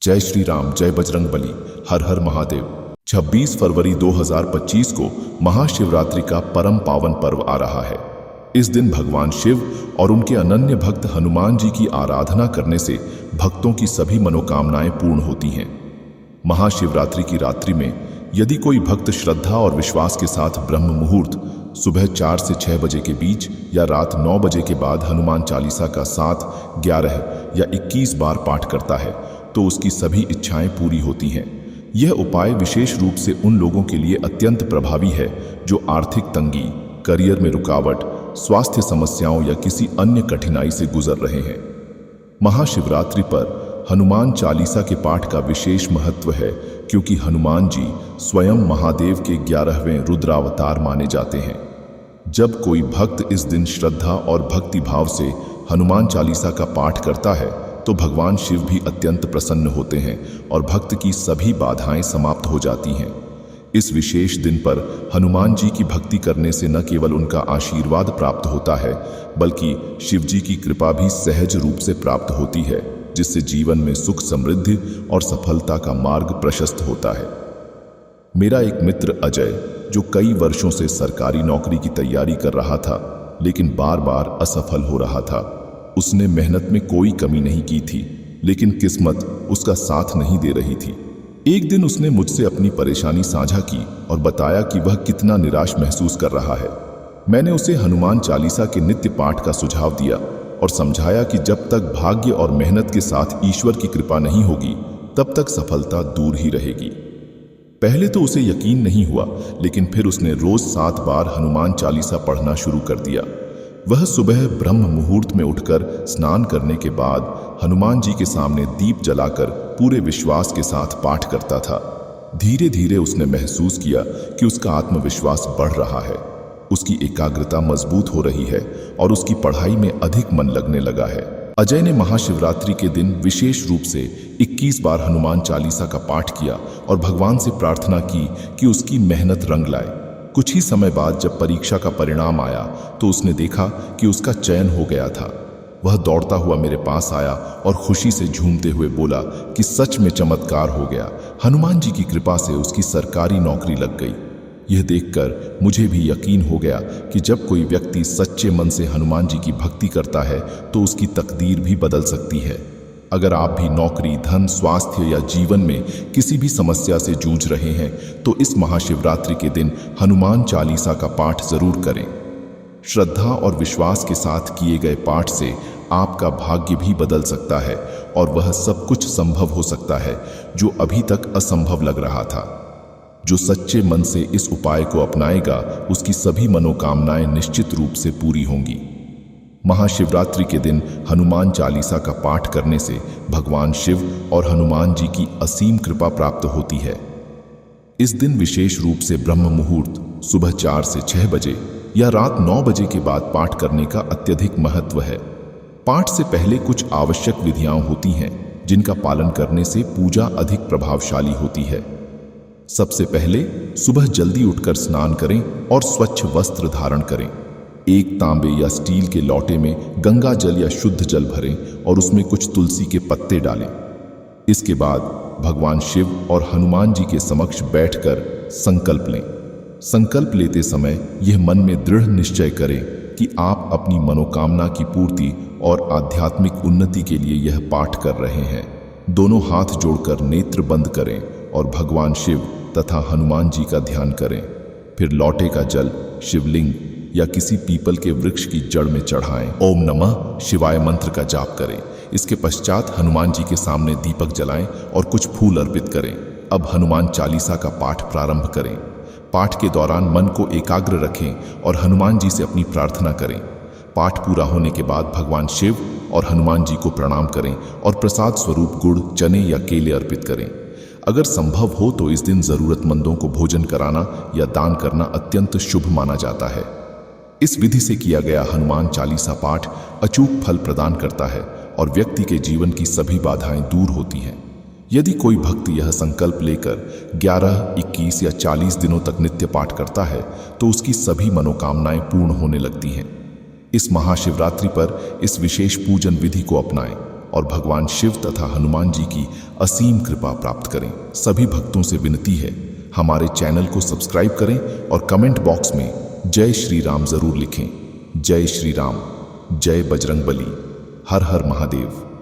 जय श्री राम, जय बजरंग बली, हर हर महादेव। 26 फरवरी 2025 को महाशिवरात्रि का परम पावन पर्व आ रहा है। इस दिन भगवान शिव और उनके अनन्य भक्त हनुमान जी की आराधना करने से भक्तों की सभी मनोकामनाएं पूर्ण होती हैं। महाशिवरात्रि की रात्रि में यदि कोई भक्त श्रद्धा और विश्वास के साथ ब्रह्म मुहूर्त सुबह 4 से 6 बजे के बीच या रात 9 बजे के बाद हनुमान चालीसा का 7, 11 या 21 बार पाठ करता है तो उसकी सभी इच्छाएं पूरी होती हैं। यह उपाय विशेष रूप से उन लोगों के लिए अत्यंत प्रभावी है जो आर्थिक तंगी, करियर में रुकावट, स्वास्थ्य समस्याओं या किसी अन्य कठिनाई से गुजर रहे हैं। महाशिवरात्रि पर हनुमान चालीसा के पाठ का विशेष महत्व है क्योंकि हनुमान जी स्वयं महादेव के 11वें रुद्रावतार माने जाते हैं। जब कोई भक्त इस दिन श्रद्धा और भक्ति भाव से हनुमान चालीसा का पाठ करता है तो भगवान शिव भी अत्यंत प्रसन्न होते हैं और भक्त की सभी बाधाएं समाप्त हो जाती हैं। इस विशेष दिन पर हनुमान जी की भक्ति करने से न केवल उनका आशीर्वाद प्राप्त होता है बल्कि शिव जी की कृपा भी सहज रूप से प्राप्त होती है, जिससे जीवन में सुख, समृद्धि और सफलता का मार्ग प्रशस्त होता है। मेरा एक मित्र अजय, जो कई वर्षों से सरकारी नौकरी की तैयारी कर रहा था लेकिन बार बार असफल हो रहा था। उसने मेहनत में कोई कमी नहीं की थी लेकिन किस्मत उसका साथ नहीं दे रही थी। एक दिन उसने मुझसे अपनी परेशानी साझा की और बताया कि वह कितना निराश महसूस कर रहा है। मैंने उसे हनुमान चालीसा के नित्य पाठ का सुझाव दिया और समझाया कि जब तक भाग्य और मेहनत के साथ ईश्वर की कृपा नहीं होगी तब तक सफलता दूर ही रहेगी। पहले तो उसे यकीन नहीं हुआ लेकिन फिर उसने रोज 7 बार हनुमान चालीसा पढ़ना शुरू कर दिया। वह सुबह ब्रह्म मुहूर्त में उठकर स्नान करने के बाद हनुमान जी के सामने दीप जलाकर पूरे विश्वास के साथ पाठ करता था। धीरे धीरे उसने महसूस किया कि उसका आत्मविश्वास बढ़ रहा है, उसकी एकाग्रता मजबूत हो रही है और उसकी पढ़ाई में अधिक मन लगने लगा है। अजय ने महाशिवरात्रि के दिन विशेष रूप से 21 बार हनुमान चालीसा का पाठ किया और भगवान से प्रार्थना की कि उसकी मेहनत रंग लाए। कुछ ही समय बाद जब परीक्षा का परिणाम आया तो उसने देखा कि उसका चयन हो गया था। वह दौड़ता हुआ मेरे पास आया और खुशी से झूमते हुए बोला कि सच में चमत्कार हो गया, हनुमान जी की कृपा से उसकी सरकारी नौकरी लग गई। यह देखकर मुझे भी यकीन हो गया कि जब कोई व्यक्ति सच्चे मन से हनुमान जी की भक्ति करता है तो उसकी तकदीर भी बदल सकती है। अगर आप भी नौकरी, धन, स्वास्थ्य या जीवन में किसी भी समस्या से जूझ रहे हैं तो इस महाशिवरात्रि के दिन हनुमान चालीसा का पाठ जरूर करें। श्रद्धा और विश्वास के साथ किए गए पाठ से आपका भाग्य भी बदल सकता है और वह सब कुछ संभव हो सकता है जो अभी तक असंभव लग रहा था। जो सच्चे मन से इस उपाय को अपनाएगा उसकी सभी मनोकामनाएं निश्चित रूप से पूरी होंगी। महाशिवरात्रि के दिन हनुमान चालीसा का पाठ करने से भगवान शिव और हनुमान जी की असीम कृपा प्राप्त होती है। इस दिन विशेष रूप से ब्रह्म मुहूर्त सुबह 4 से 6 बजे या रात 9 बजे के बाद पाठ करने का अत्यधिक महत्व है। पाठ से पहले कुछ आवश्यक विधियां होती हैं जिनका पालन करने से पूजा अधिक प्रभावशाली होती है। सबसे पहले सुबह जल्दी उठकर स्नान करें और स्वच्छ वस्त्र धारण करें। एक तांबे या स्टील के लोटे में गंगा जल या शुद्ध जल भरें और उसमें कुछ तुलसी के पत्ते डालें। इसके बाद भगवान शिव और हनुमान जी के समक्ष बैठकर संकल्प लें। संकल्प लेते समय यह मन में दृढ़ निश्चय करें कि आप अपनी मनोकामना की पूर्ति और आध्यात्मिक उन्नति के लिए यह पाठ कर रहे हैं। दोनों हाथ जोड़कर नेत्र बंद करें और भगवान शिव तथा हनुमान जी का ध्यान करें। फिर लोटे का जल शिवलिंग या किसी पीपल के वृक्ष की जड़ में चढ़ाएं। ओम नमः शिवाय मंत्र का जाप करें। इसके पश्चात हनुमान जी के सामने दीपक जलाएं और कुछ फूल अर्पित करें। अब हनुमान चालीसा का पाठ प्रारंभ करें। पाठ के दौरान मन को एकाग्र रखें और हनुमान जी से अपनी प्रार्थना करें। पाठ पूरा होने के बाद भगवान शिव और हनुमान जी को प्रणाम करें और प्रसाद स्वरूप गुड़, चने या केले अर्पित करें। अगर संभव हो तो इस दिन जरूरतमंदों को भोजन कराना या दान करना अत्यंत शुभ माना जाता है। इस विधि से किया गया हनुमान चालीसा पाठ अचूक फल प्रदान करता है और व्यक्ति के जीवन की सभी बाधाएं दूर होती हैं। यदि कोई भक्त यह संकल्प लेकर 11, 21 या 40 दिनों तक नित्य पाठ करता है तो उसकी सभी मनोकामनाएं पूर्ण होने लगती हैं। इस महाशिवरात्रि पर इस विशेष पूजन विधि को अपनाएं और भगवान शिव तथा हनुमान जी की असीम कृपा प्राप्त करें। सभी भक्तों से विनती है, हमारे चैनल को सब्सक्राइब करें और कमेंट बॉक्स में जय श्री राम जरूर लिखें। जय श्री राम, जय बजरंग बली, हर हर महादेव।